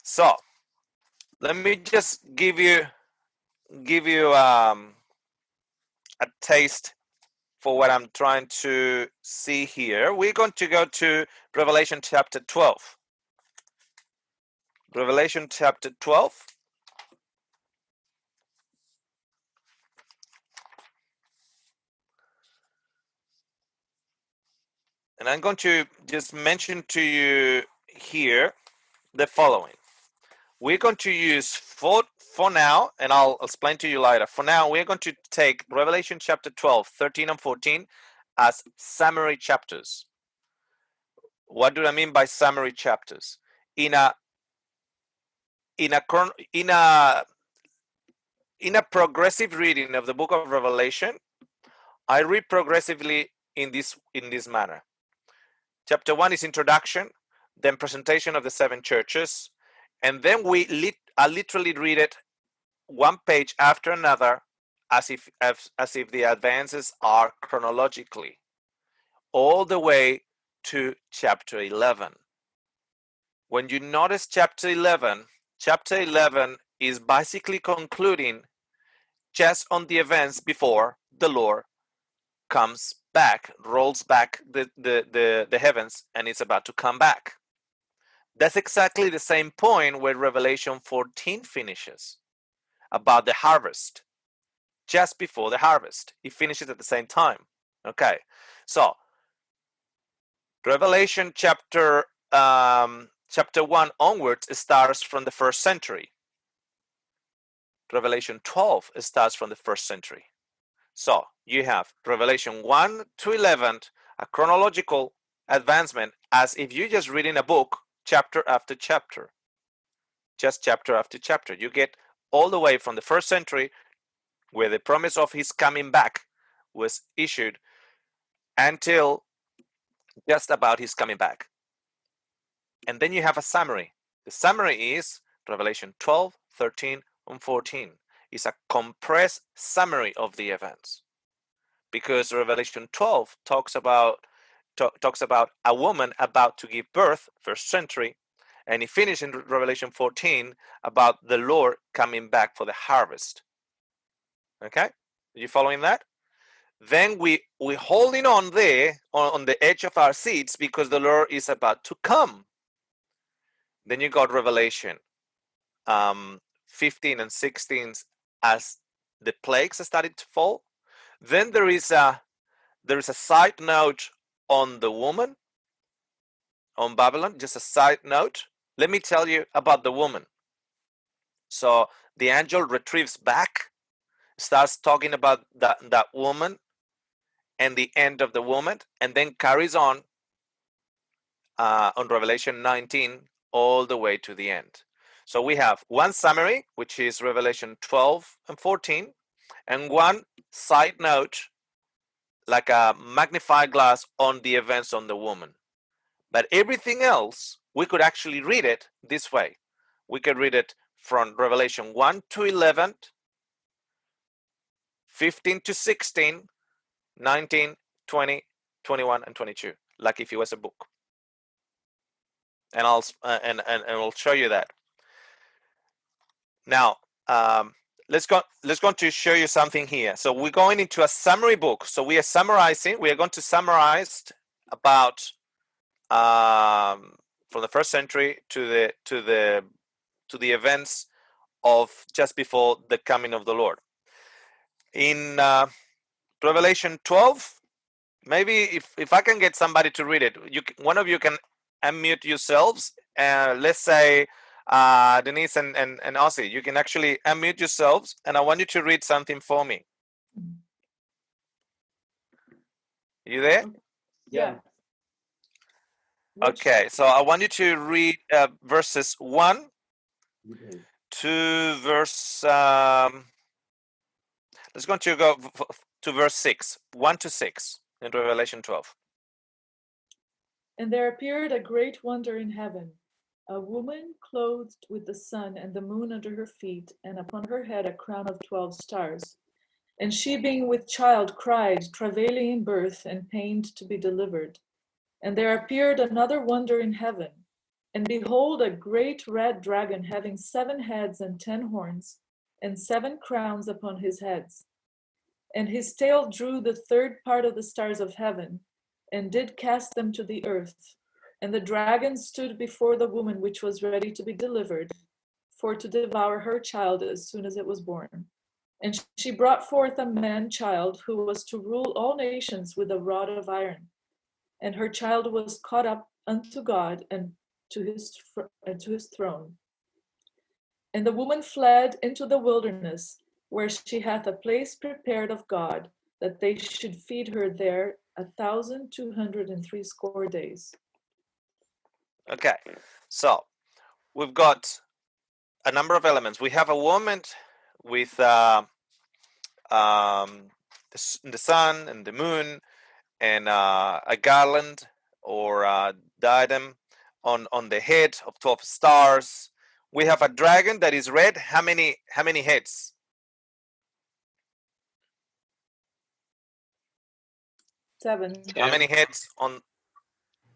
So let me just give you a taste for what I'm trying to see here. We're going to go to Revelation chapter 12. Revelation chapter 12. And I'm going to just mention to you here the following. We're going to use for now, and I'll explain to you later. For now, we're going to take Revelation chapter 12, 13, and 14 as summary chapters. What do I mean by summary chapters? In a progressive reading of the book of Revelation, I read progressively in this manner. Chapter 1 is introduction, then presentation of the seven churches, and then I literally read it one page after another, as if the advances are chronologically, all the way to chapter 11. When you notice chapter 11 is basically concluding just on the events before the Lord comes back, rolls back the heavens, and it's about to come back. That's exactly the same point where Revelation 14 finishes, about the harvest, just before the harvest. It finishes at the same time. Okay, so Revelation chapter 1 onwards starts from the first century. Revelation 12 starts from the first century. So you have Revelation 1 to 11, a chronological advancement, as if you're just reading a book, chapter after chapter, just chapter after chapter. You get all the way from the first century, where the promise of his coming back was issued, until just about his coming back. And then you have a summary. The summary is Revelation 12, 13, and 14. It's a compressed summary of the events, because Revelation 12 talks about a woman about to give birth, first century, and it finishes in Revelation 14 about the Lord coming back for the harvest. Okay, are you following that? Then we're holding on there on the edge of our seats, because the Lord is about to come. Then you got Revelation 15 and 16 as the plagues started to fall. Then there is a side note on the woman, on Babylon, just a side note. Let me tell you about the woman. So the angel retrieves back, starts talking about that woman and the end of the woman, and then carries on Revelation 19 all the way to the end. So we have one summary, which is Revelation 12 and 14, and one side note, like a magnifying glass, on the events on the woman. But everything else, we could actually read it this way. We could read it from Revelation 1 to 11, 15 to 16, 19, 20, 21, and 22, like if it was a book. And I'll show you that. Now, let's go to show you something here. So we're going into a summary book. So we are going to summarize about from the first century to the events of just before the coming of the Lord. In Revelation 12, maybe if I can get somebody to read it, one of you can unmute yourselves. Let's say Denise and Ossie, you can actually unmute yourselves, and I want you to read something for me. You there? Yeah. Okay, so I want you to read verses 1 to verse. Let's go to verse 6, 1 to 6 in Revelation 12. And there appeared a great wonder in heaven, a woman clothed with the sun and the moon under her feet, and upon her head a crown of 12 stars. And she, being with child, cried, travailing in birth, and pained to be delivered. And there appeared another wonder in heaven, And behold, a great red dragon having 7 heads and 10 horns, and 7 crowns upon his heads. And his tail drew the third part of the stars of heaven, and did cast them to the earth. And the dragon stood before the woman which was ready to be delivered, for to devour her child as soon as it was born. And she brought forth a man child who was to rule all nations with a rod of iron. And her child was caught up unto God and to his throne. And the woman fled into the wilderness, where she hath a place prepared of God, that they should feed her there 1,260 days. Okay, so we've got a number of elements. We have a woman with the sun and the moon and a garland or a diadem on the head of 12 stars. We have a dragon that is red. How many heads? 7. How many heads on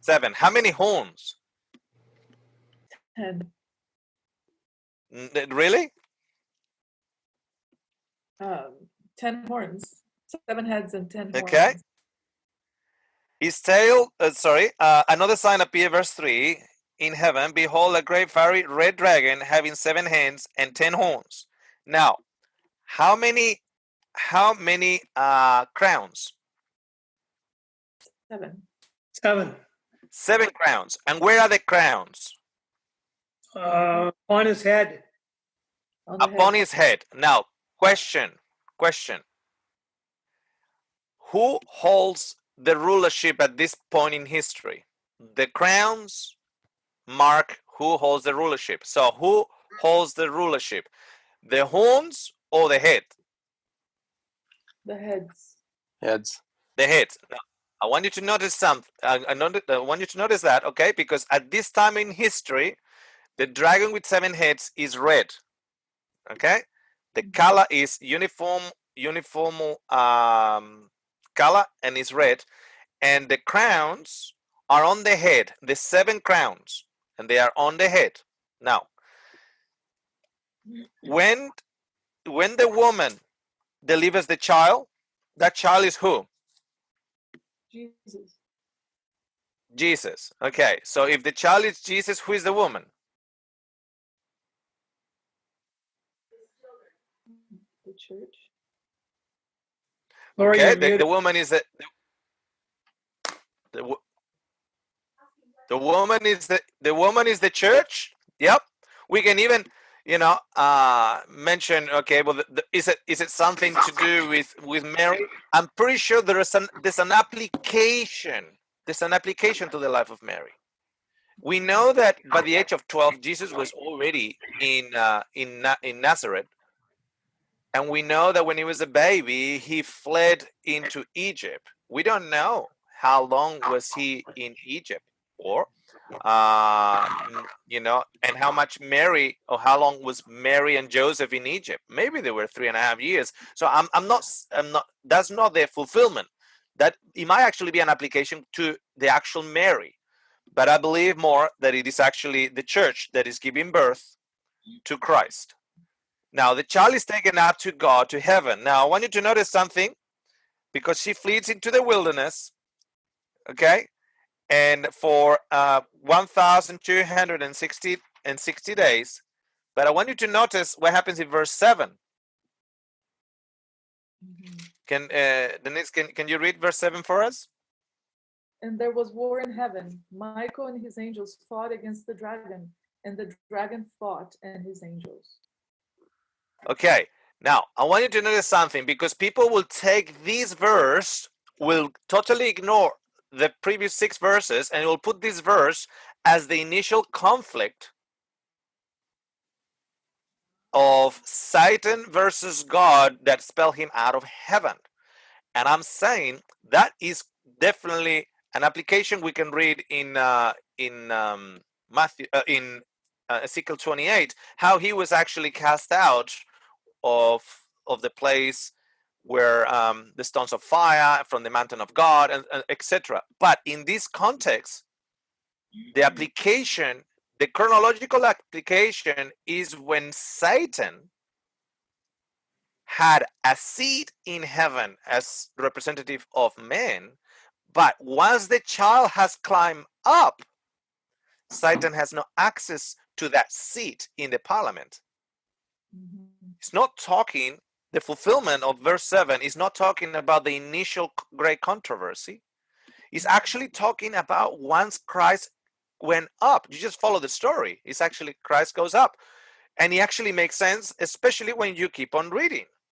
7? How many horns? 10. Really? 10 horns. 7 heads and 10 Okay. horns. His tail, another sign appeared, verse 3. In heaven, behold, a great fiery red dragon having 7 heads and 10 horns. Now, how many crowns? 7. 7. 7 crowns. And where are the crowns? On his head. On the Upon head. his head. Now, question. Who holds the rulership at this point in history? The crowns mark who holds the rulership. So who holds the rulership? The horns or the head? The heads. Heads. The head. Now, I want you to notice something. I want you to notice that, okay? Because at this time in history, the dragon with 7 heads is red. Okay? The color is uniform color and is red. And the crowns are on the head, the 7 crowns, and they are on the head. Now, when the woman delivers the child, that child is who? Jesus. Jesus. Okay, so if the child is Jesus, who is the woman? The church. Lori, Okay, you're muted. the woman is the woman is the church. Yep. We can even mention, okay, well, is it something to do with Mary? I'm pretty sure there's an application to the life of Mary. We know that by the age of 12, Jesus was already in Nazareth, and we know that when he was a baby, he fled into Egypt. We don't know how long was he in Egypt for, and how much Mary, or how long was Mary and Joseph in Egypt. Maybe they were 3.5 years. So I'm not that's not their fulfillment. That it might actually be an application to the actual Mary, but I believe more that it is actually the church that is giving birth to Christ. Now the child is taken up to God, to heaven. Now I want you to notice something, because she flees into the wilderness, okay, and for 1,260 days. But I want you to notice what happens in verse 7. Can Denise, can you read verse 7 for us? And there was war in heaven. Michael and his angels fought against the dragon, and the dragon fought and his angels. Okay, now I want you to notice something, because people will take this verse, will totally ignore the previous 6 verses, and will put this verse as the initial conflict of Satan versus God that expelled him out of heaven. And I'm saying that is definitely an application we can read in Matthew, in Ezekiel 28, how he was actually cast out of the place where the stones of fire from the mountain of God, and etc. But in this context, the application The chronological application is when Satan had a seat in heaven as representative of man, but once the child has climbed up, Satan has no access to that seat in the parliament. Mhm. It's not talking, the fulfillment of verse 7 is not talking about the initial great controversy. It's actually talking about once Christ went up. You just follow the story. It's actually Christ goes up. And it actually makes sense, especially when you keep on reading.